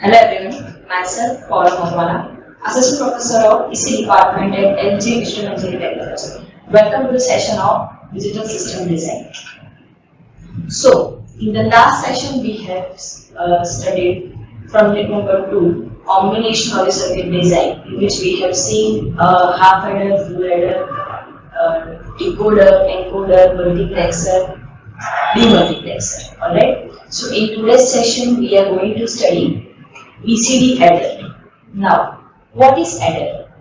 Hello everyone, myself Paula Mawala, Assistant Professor of EC Department at LG Instrumental Technology. Welcome to the session of Digital System Design. So, in the last session we have studied from unit number 2, combinational circuit design, in which we have seen half adder, full adder, decoder, encoder, multiplexer, demultiplexer. Alright. So, in today's session we are going to study BCD adder. Now, what is adder?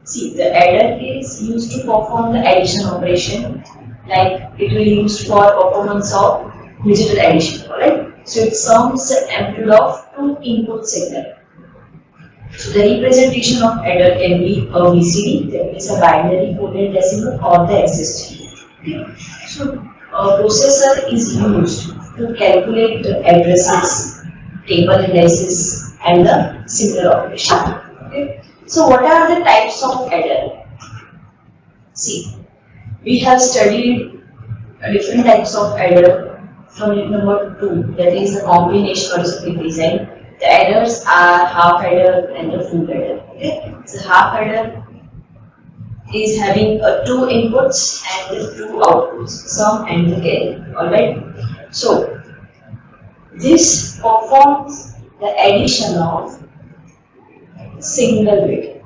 See, the adder is used to perform the addition operation, like it will be used for performance of digital addition, alright? So, it sums the amplitude of two input signal. So, the representation of adder can be a BCD, that is a binary coded decimal, or the existing. Okay. So, a processor is used to calculate the addresses, table indices, and the similar operation. Okay. So, what are the types of adder? See, we have studied different types of adder from unit number 2, that is the combinational circuit design. The adders are half adder and the full adder. Okay. So, half adder is having two inputs and the two outputs, sum and the carry. Alright. So, this performs the addition of single bit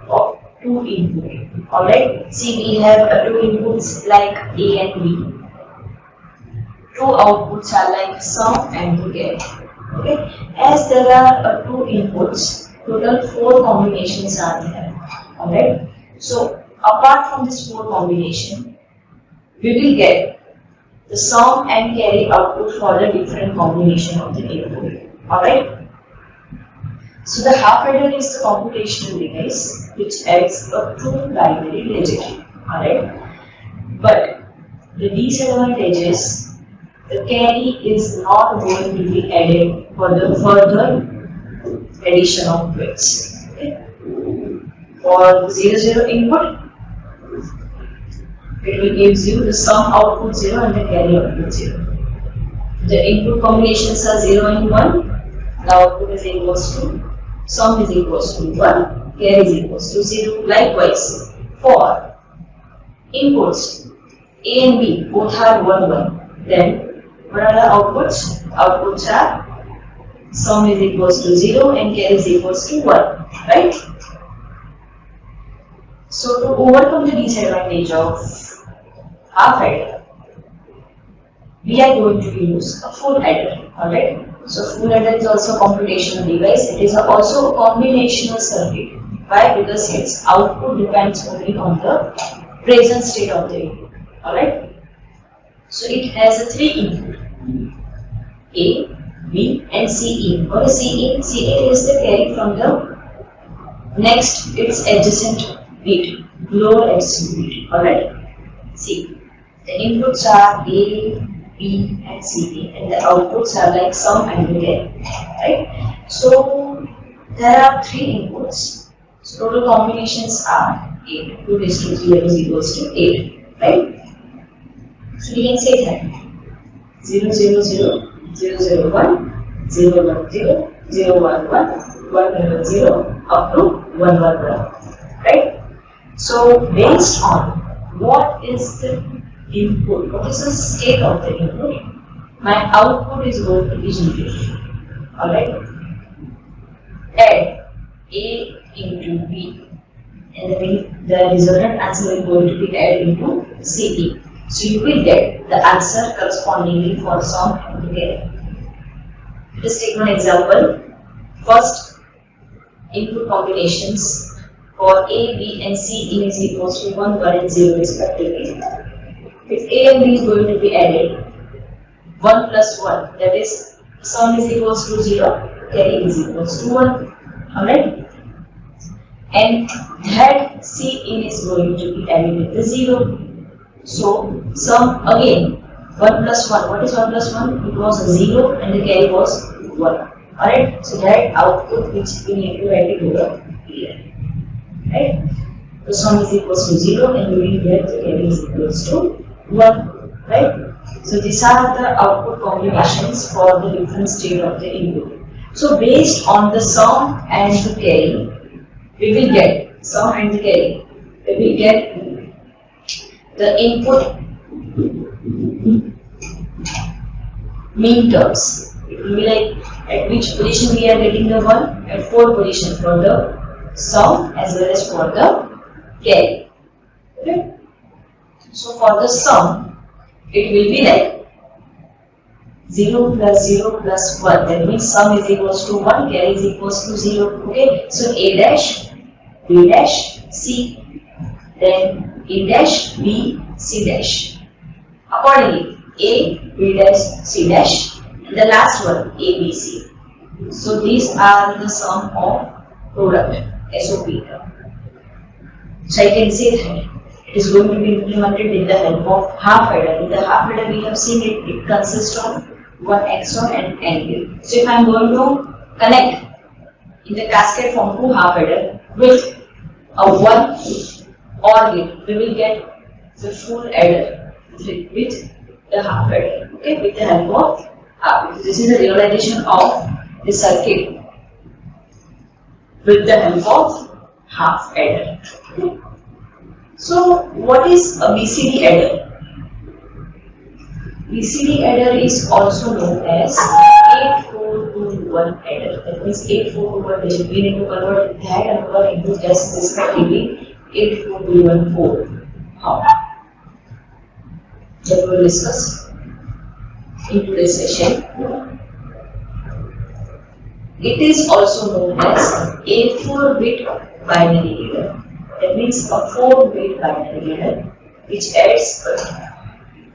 of two input. Alright. See, we have two inputs like A and B. Two outputs are like sum and the carry. Okay. As there are two inputs, total 4 combinations are there. Alright. So, apart from this 4 combination, we will get the sum and carry output for the different combination of the input. Alright. So the half adder is the computational device which adds a true binary digit. Alright. But the disadvantages, the carry is not going to be added for the further addition of bits. Okay. For 0 input, it will give you the sum output 0 and the carry output 0. The input combinations are 0 and 1. The output is equals to, sum is equals to 1, carry is equals to 0. Likewise, for inputs A and B, both are 1, 1. Then, what are the outputs? Outputs are sum is equals to 0 and carry is equals to 1. Right? So, to overcome the disadvantage of half adder, we are going to use a full adder. Alright. So, full adder is also a computational device. It is also a combinational circuit. Why? Because its output depends only on the present state of the input. Alright. So, it has a 3 input A, B, and C in. What is C in? C in is the carry from the next its adjacent bit, lower adjacent bit. Alright. See, the inputs are A, B, and C, and the outputs are like sum and the carry. Right? So, there are 3 inputs. So, total combinations are 8. 2 raised to 3 is equals to 8. Right? So, we can say that 0, 0, 0, 0, 0, 1, 0, 1, 0, 0, 1, 1, 1, 1, 0, up to 1, 1, 1. Right? So, based on what is the input, what is the state of the input, my output is going to be generated. Alright. Add A into B, and the resultant answer is going to be added into C. So you will get the answer correspondingly for sum and the carry. Just take one example. First, input combinations for A, B, and C is equals to 1, 1, and 0 respectively. If A and B is going to be added, 1 plus 1, that is, sum is equals to 0, carry is equals to 1. Alright? And that C in is going to be added with the 0. So, sum again, 1 plus 1. What is 1 plus 1? It was 0 and the carry was 1. Alright? So, that output which we need to write it over here. Right? The sum is equals to 0 and we will get the carry is equals to 1. Right? So, these are the output combinations for the different state of the input. So based on the sum and the carry, we will get sum and the carry. We will get the input mean terms. It will be like at which position we are getting the 1, at 4 position for the sum as well as for the carry. Okay? So for the sum, it will be like 0 plus 0 plus 1. That means sum is equals to 1, carry is equals to 0. Okay? So A dash, B dash, C, then A dash, B, C dash. Accordingly, A, B dash, C dash, and the last one, A, B, C. So these are the sum of product, SOP. So I can say that it is going to be implemented with the help of half adder. In the half adder we have seen it consists of one XOR and AND gate. So if I am going to connect in the cascade form to half adder with a 1 OR gate, we will get the full adder with the half adder. Okay, with the help of half. This is the realization of the circuit with the help of half adder. Okay. So what is a BCD adder? BCD adder is also known as 8421 adder. That means 8421 digit. We need to convert that number into just respectively 84214. How? That we will discuss in today's session. It is also known as a 4-bit binary adder. That means a 4-bit binary adder which adds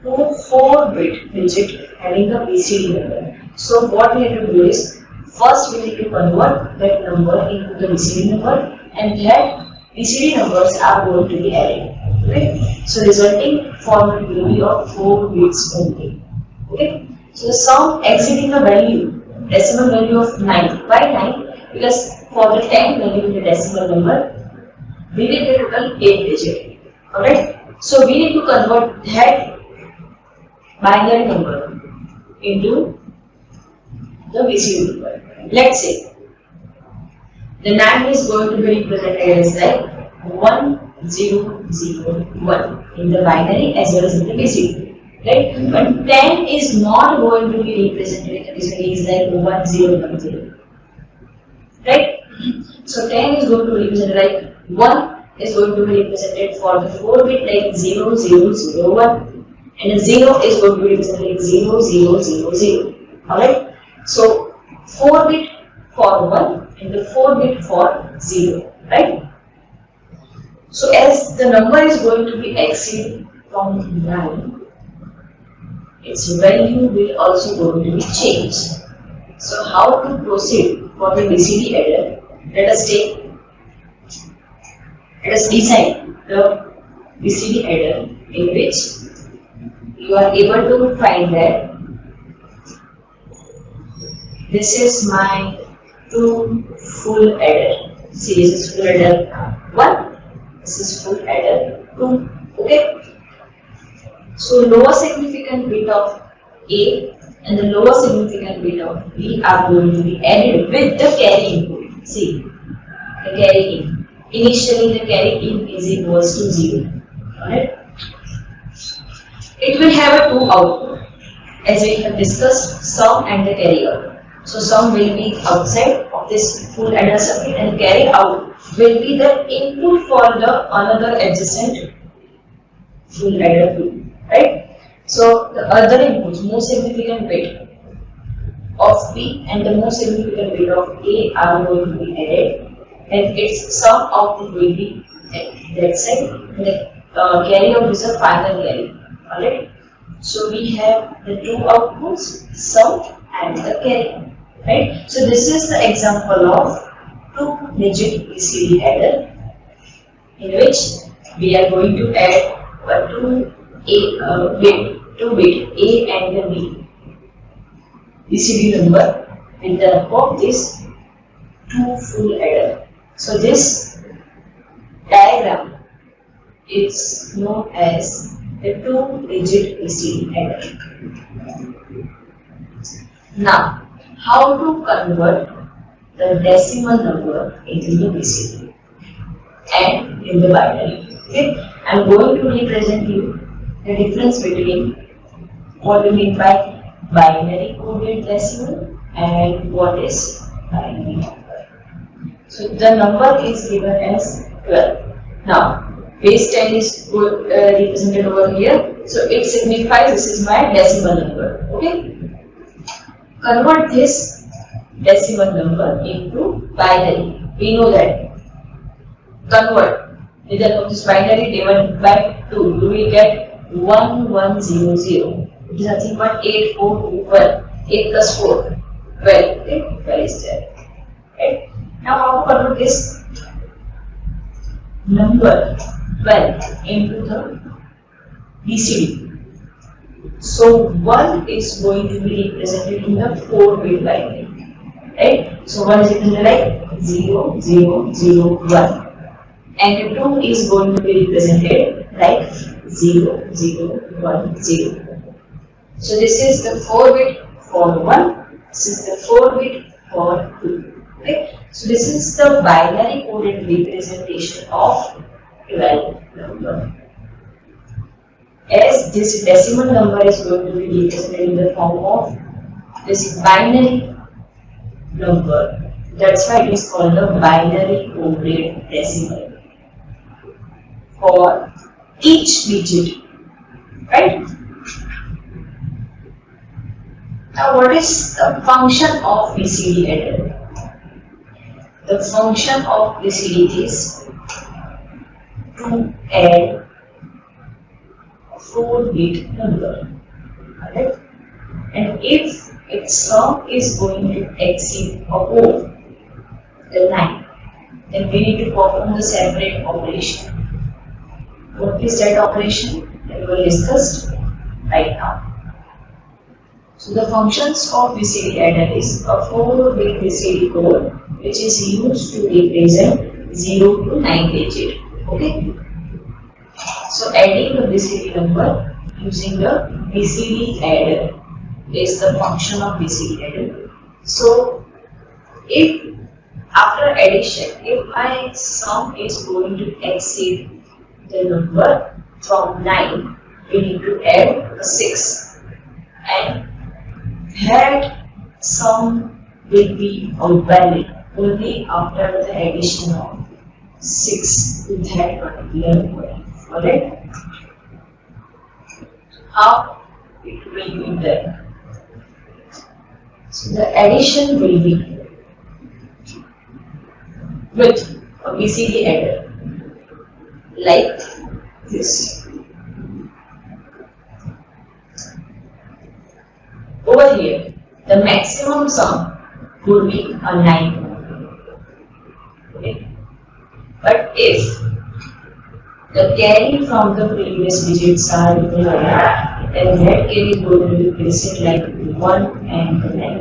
to 4-bit digit having a BCD number. So what we have to do is, first we need to convert that number into the BCD number, and that BCD numbers are going to be added. Right? So resulting format will be of 4 bits only. Okay? So the sum exceeding the value, decimal value of 9. Why 9? Because for the 10th value in the decimal number, we will get total 8 digit. Alright? So we need to convert that binary number into the BCD number. Let's say the 9 is going to be represented as like 1001 in the binary as well as in the BCD. Right? But 10 is not going to be represented in the BCD, is like 1010. Right? So 10 is going to be represented like 1 is going to be represented for the 4-bit like 0001. And the 0 is going to be represented like 0000. Alright? So 4-bit for 1 and the 4-bit for 0. Right? So as the number is going to be exceed from 9, its value will also going to be changed. So how to proceed for the BCD adder? Let us design the BCD adder in which you are able to find that this is my 2 full adder. See, this is full adder 1, this is full adder 2. Okay? So lower significant bit of A and the lower significant bit of B are going to be added with the carry input. See, the carry in. Initially the carry in is equals to 0. Alright? It will have a 2 output, as we have discussed, sum and the carry out. So sum will be outside of this full adder circuit and carry out will be the input for the another adjacent full adder 2. Right? So the other inputs, most significant bit of B and the most significant bit of A are going to be added, and its sum output will be at that side. And the carry out is a final carry. Alright? So we have the 2 outputs, sum and the carry. Right? So this is the example of 2-digit BCD adder in which we are going to add a 2-bit A and the B BCD number with the help of this 2 full adder. So this diagram is known as the 2-digit BCD adder. Now, how to convert the decimal number into the BCD and in the binary. Okay, I am going to represent you the difference between what we mean by binary coded decimal and what is binary number. So the number is given as 12. Now base 10 is represented over here. So it signifies this is my decimal number. Okay. Convert this decimal number into binary. We know that. Convert result of this binary divided by 2. You will get 1100. It is nothing but 8, 4, 2, 12. 8 plus 4, 12. Okay, 12 is there. Right? Now how to convert this number 12 into the BCD? So 1 is going to be represented in the 4-bit binary. Right? So 1 is represented like 0, 0, 0, 1. And 2 is going to be represented like 0, 0, 1, 0. So this is the 4-bit for 1, this is the 4-bit for 2. Okay? So this is the binary coded representation of 12 number. As this decimal number is going to be represented in the form of this binary number, that's why it is called the binary coded decimal for each digit, right? Now what is the function of BCD adder? The function of BCD is to add a 4-bit number, right? And if its sum is going to exceed above the 9, then we need to perform the separate operation. What is that operation? That we will discuss right now. So the functions of BCD adder is a 4-bit BCD code which is used to represent 0 to 9 digit. Okay. So adding the BCD number using the BCD adder is the function of BCD adder. So if after addition, if my sum is going to exceed the number from 9, we need to add a 6, and that sum will be valid only after the addition of 6 to that particular number. Alright? How it will be done? So the addition will be with a BCD adder like this. Over here, the maximum sum would be a 9. Okay. But if the carry from the previous digits are equal, then that carry is going to be preset like 1 and 9.